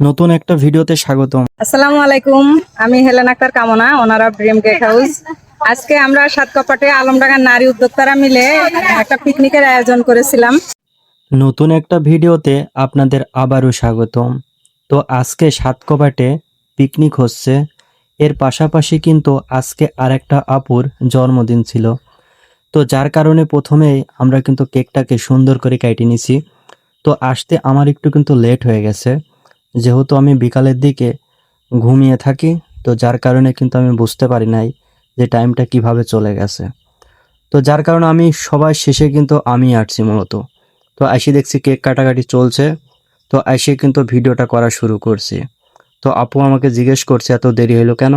নতুন একটা ভিডিওতে স্বাগতম। আসসালামু আলাইকুম, আমি হেলেন আক্তার কামনা, ওনার অফ ড্রিম কেক হাউস। আজকে আমরা সাতকপাটে আলমডাঙ্গার নারী উদ্যোক্তারা মিলে একটা পিকনিকের আয়োজন করেছিলাম। নতুন একটা ভিডিওতে আপনাদের আবারও স্বাগতম। তো আজকে সাতকপাটে পিকনিক হচ্ছে, এর পাশাপাশি কিন্তু আজকে আরেকটা আপুর জন্মদিন ছিল। তো যার কারণে প্রথমেই আমরা কিন্তু কেকটাকে সুন্দর করে কেটে নিছি। তো আসতে আমার একটু কিন্তু লেট হয়ে গেছে, যেহেতু আমি বিকালের দিকে ঘুমিয়ে থাকি। তো যার কারণে কিন্তু আমি বুঝতে পারি নাই যে টাইমটা কিভাবে চলে গেছে। তো যার কারণে আমি সবার শেষে কিন্তু আমি আসছি মূলত। তো এসে দেখছি কেক কাটাকাটি চলছে, তো এসে কিন্তু ভিডিওটা করা শুরু করছি। তো আপু আমাকে জিজ্ঞেস করছে এত দেরি হলো কেন,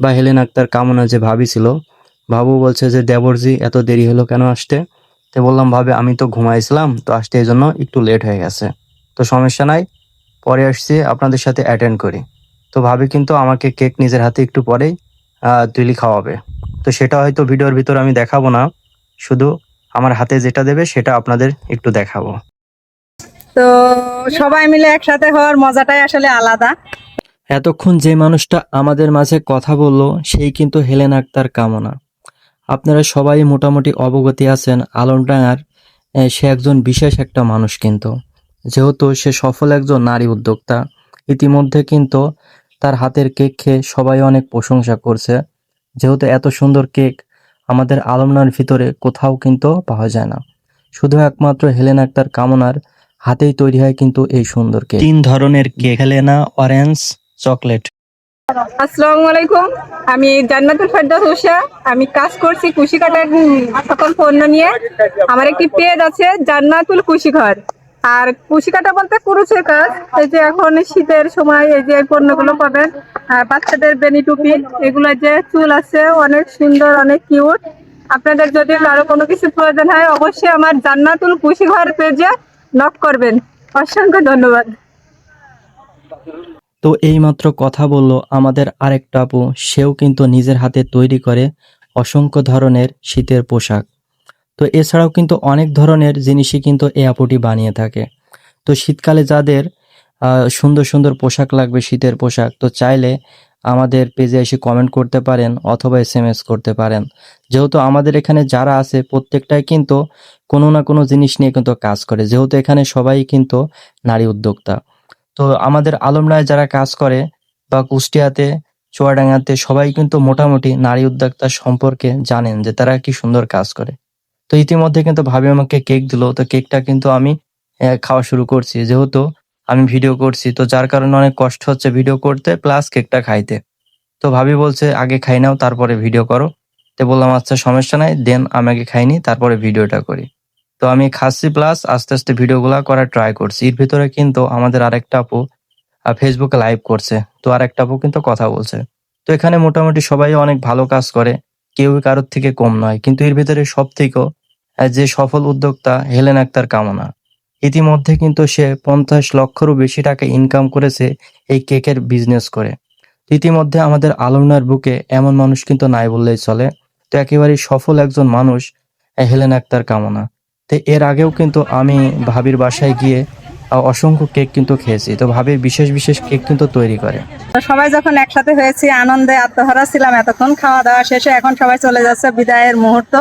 বা হেলেন আক্তার কামনা যে ভাবি ছিল, ভাবু বলছে যে দেবরজি এত দেরি হলো কেন আসতে। তো বললাম ভাবে আমি তো ঘুমাইছিলাম, তো আসতে এই জন্য একটু লেট হয়ে গেছে। তো সমস্যা নাই, পরে আসছি আপনাদের সাথে অ্যাটেন্ড করি। তো ভাবি কিন্তু আমাকে কেক নিজের হাতে একটু পরেই তুলি খাওয়াবে। তো সেটা হয়তো ভিডিওর ভিতর আমি দেখাবো না, শুধু আমার হাতে যেটা দেবে সেটা আপনাদের একটু দেখাবো। তো সবাই মিলে একসাথে হওয়ার মজাটাই আসলে আলাদা। এতক্ষণ যে মানুষটা আমাদের মাঝে কথা বললো সেই কিন্তু হেলেন আক্তার কামনা। আপনারা সবাই মোটামুটি অবগতি আছেন আলমডাঙ্গার সে একজন বিশেষ একটা মানুষ, কিন্তু যেহেতু সে সফল একজন নারী উদ্যোক্তা, ইতিমধ্যে কিন্তু তার হাতের কেক খেয়ে সবাই অনেক প্রশংসা করছে। যেহেতু এত সুন্দর কেক আমাদের আলমডাঙ্গার ভিতরে কোথাও কিন্তু পাওয়া যায় না, শুধু একমাত্র হেলেন আক্তার কামনার হাতেই তৈরি হয় কিন্তু এই সুন্দর কেক। 3 ধরনের কেক, হেলেনা, অরেঞ্জ, চকলেট। আসসালামু আলাইকুম, আমি জান্নাতুল ফেরদৌস উষা। আমি কাজ করছি কুশি কাটার সকল পণ্য নিয়ে। আমার একটি পেজ আছে জান্নাতুল কুশি ঘর। আর কুশি কাটা বলতে কুরুচের কাজ। এই যে এখন শীতের সময় এই যে পণ্যগুলো পাবেন, বাচ্চাদের বেনি টুপি, এগুলো যে চুল আছে অনেক সুন্দর, অনেক কিউট। আপনাদের যদি আরো কোনো কিছু প্রয়োজন হয় অবশ্যই আমার জান্নাতুল কুশি ঘর পেজে নক করবেন। অসংখ্য ধন্যবাদ। তো এইমাত্র কথা বলল আমাদের আরেকটা আপু, সেও কিন্তু নিজের হাতে তৈরি করে অসংখ্য ধরনের শীতের পোশাক। তো এছাড়াও কিন্তু অনেক ধরনের জিনিসই কিন্তু এই আপুটি বানিয়ে থাকে। তো শীতকালে যাদের সুন্দর সুন্দর পোশাক লাগবে, শীতের পোশাক, তো চাইলে আমাদের পেজে এসে কমেন্ট করতে পারেন অথবা এসএমএস করতে পারেন। যেহেতু আমাদের এখানে যারা আছে প্রত্যেকটাই কিন্তু কোনো না কোনো জিনিস নিয়ে কিন্তু কাজ করে, যেহেতু এখানে সবাই কিন্তু নারী উদ্যোক্তা। তো আমাদের আলমডাঙ্গায় যারা কাজ করে বা কুষ্টিয়াতে, চুয়াডাঙ্গাতে সবাই কিন্তু মোটামুটি নারী উদ্যোক্তা সম্পর্কে জানেন যে তারা কি সুন্দর কাজ করে। তো ইতিমধ্যে কিন্তু ভাবি আমাকে কেক দিলো, তো কেকটা কিন্তু আমি খাওয়া শুরু করছি। যেহেতু আমি ভিডিও করছি, তো যার কারণে অনেক কষ্ট হচ্ছে ভিডিও করতে প্লাস কেকটা খাইতে। তো ভাবি বলছে আগে খাই নাও তারপরে ভিডিও করো। তো বললাম আচ্ছা সমস্যা নাই, দেন আমি আগে খাইনি তারপরে ভিডিওটা করি। তো আমি খাচ্ছি প্লাস আস্তে আস্তে ভিডিওগুলো করার ট্রাই করছি। এর ভিতরে কিন্তু আমাদের আরেকটা আপু ফেসবুকে লাইভ করছে, তো আরেকটা আপু কিন্তু কথা বলছে। তো এখানে মোটামুটি সবাই অনেক ভালো কাজ করে, কেউই কারোর থেকে কম নয়। কিন্তু এর ভিতরে সব থেকেও যে সফল উদ্যোক্তা হেলেন আক্তার কামনা। ইতিমধ্যে কিন্তু সে 50 লক্ষেরও বেশি টাকা ইনকাম করেছে এই কেকের বিজনেস করে। ইতিমধ্যে আমাদের আলমডাঙ্গার বুকে এমন মানুষ কিন্তু নাই বললেই চলে। তো একেবারেই সফল একজন মানুষ হেলেন আক্তার কামনা। তো এর আগেও কিন্তু আমি ভাবির বাসায় গিয়ে অসংখ্য কেক কিন্তু খেয়েছি। তো ভাবির বিশেষ বিশেষ কেক কিন্তু তৈরি করে। তো সবাই যখন একসাথে হয়েছি আনন্দে আত্মহারা ছিলাম এতক্ষণ, খাওয়া দাওয়া শেষে এখন সবাই চলে যাচ্ছে, বিদায়ের মুহূর্ত।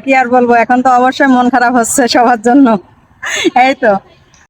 কি আর বলবো, এখন তো অবশ্যই মন খারাপ হচ্ছে সবার জন্য। এই তো